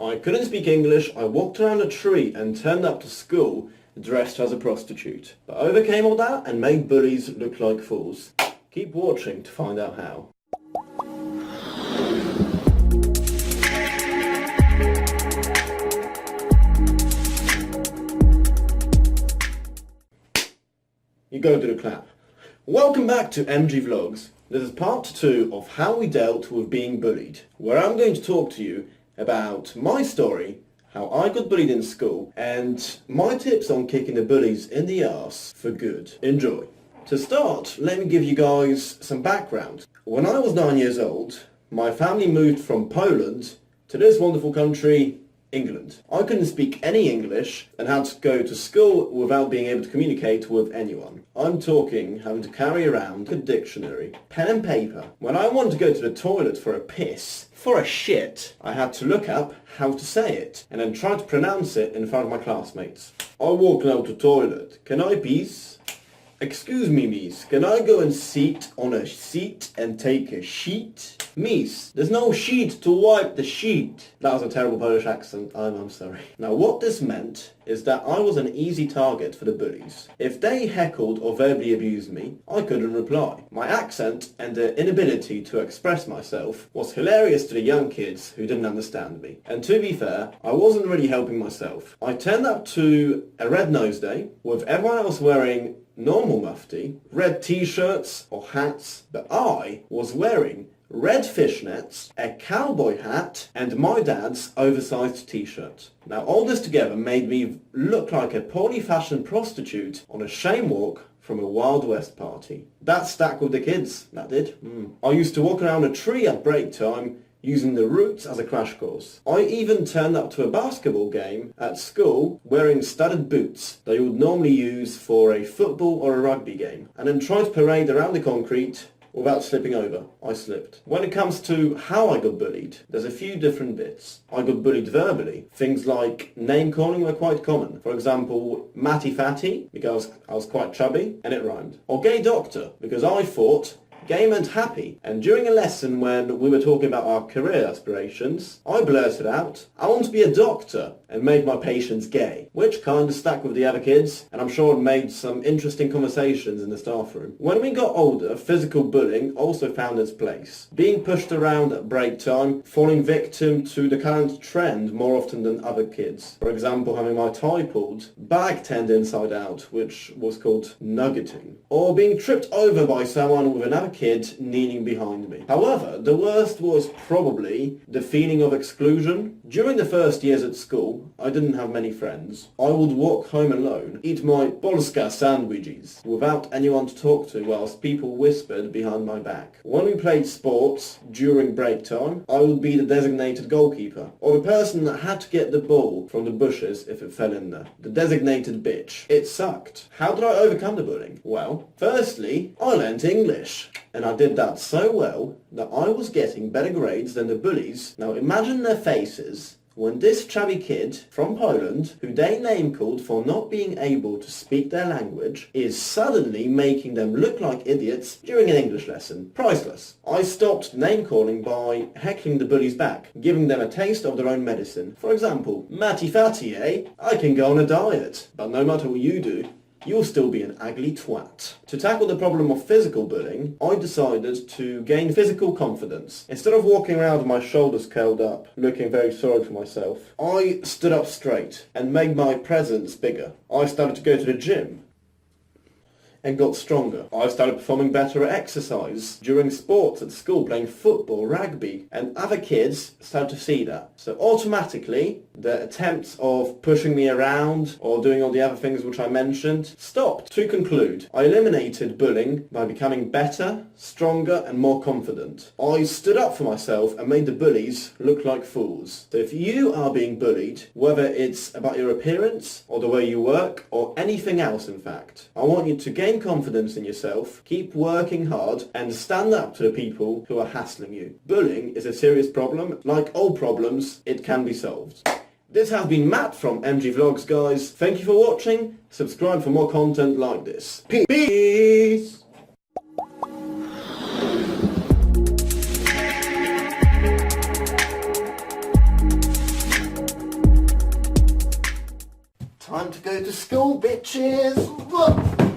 I couldn't speak English, I walked around a tree and turned up to school dressed as a prostitute. But I overcame all that and made bullies look like fools. Keep watching to find out how. You go to the clap. Welcome back to MG Vlogs. This is part 2 of how we dealt with being bullied, where I'm going to talk to you about my story, how I got bullied in school, and my tips on kicking the bullies in the arse for good. Enjoy. To start, let me give you guys some background. When I was 9 years old, my family moved from Poland to this wonderful country, England. I couldn't speak any English and had to go to school without being able to communicate with anyone. I'm talking having to carry around a dictionary, pen and paper. When I wanted to go to the toilet for a piss, for a shit, I had to look up how to say it and then try to pronounce it in front of my classmates. I walk out to toilet. Can I piss? Excuse me, miss, can I go and sit on a seat and take a sheet? Miss, there's no sheet to wipe the sheet. That was a terrible Polish accent, I'm sorry. Now what this meant is that I was an easy target for the bullies. If they heckled or verbally abused me, I couldn't reply. My accent and the inability to express myself was hilarious to the young kids who didn't understand me. And to be fair, I wasn't really helping myself. I turned up to a red nose day with everyone else wearing normal mufti, red t-shirts or hats, but I was wearing red fishnets, a cowboy hat, and my dad's oversized t-shirt. Now all this together made me look like a poorly fashioned prostitute on a shame walk from a Wild West party. That stacked with the kids, that did. I used to walk around a tree at break time using the roots as a crash course. I even turned up to a basketball game at school wearing studded boots that you would normally use for a football or a rugby game, and then tried to parade around the concrete without slipping over. I slipped. When it comes to how I got bullied, there's a few different bits. I got bullied verbally. Things like name calling were quite common. For example, Matty Fatty, because I was quite chubby and it rhymed. Or gay doctor, because I thought gay meant happy, and during a lesson when we were talking about our career aspirations, I blurted out, I want to be a doctor, and made my patients gay, which kind of stuck with the other kids, and I'm sure it made some interesting conversations in the staff room. When we got older, physical bullying also found its place. Being pushed around at break time, falling victim to the current trend more often than other kids. For example, having my tie pulled, back turned inside out, which was called nuggeting. Or being tripped over by someone with another kid kneeling behind me. However, the worst was probably the feeling of exclusion. During the first years at school, I didn't have many friends. I would walk home alone, eat my Polska sandwiches without anyone to talk to whilst people whispered behind my back. When we played sports during break time, I would be the designated goalkeeper, or the person that had to get the ball from the bushes if it fell in there. The designated bitch. It sucked. How did I overcome the bullying? Well, firstly, I learnt English. And I did that so well that I was getting better grades than the bullies. Now imagine their faces when this chubby kid from Poland, who they name-called for not being able to speak their language, is suddenly making them look like idiots during an English lesson. Priceless. I stopped name-calling by heckling the bullies back, giving them a taste of their own medicine. For example, Matty Fatty, eh? I can go on a diet. But no matter what you do, you'll still be an ugly twat. To tackle the problem of physical bullying, I decided to gain physical confidence. Instead of walking around with my shoulders curled up, looking very sorry for myself, I stood up straight and made my presence bigger. I started to go to the gym and got stronger. I started performing better at exercise during sports at school, playing football, rugby, and other kids started to see that. So automatically, the attempts of pushing me around or doing all the other things which I mentioned stopped. To conclude, I eliminated bullying by becoming better, stronger, and more confident. I stood up for myself and made the bullies look like fools. So if you are being bullied, whether it's about your appearance or the way you work or anything else in fact, I want you to gain confidence in yourself, keep working hard, and stand up to the people who are hassling you. Bullying is a serious problem. Like all problems, it can be solved. This has been Matt from MG Vlogs, guys. Thank you for watching. Subscribe for more content like this. Peace! Time to go to school, bitches!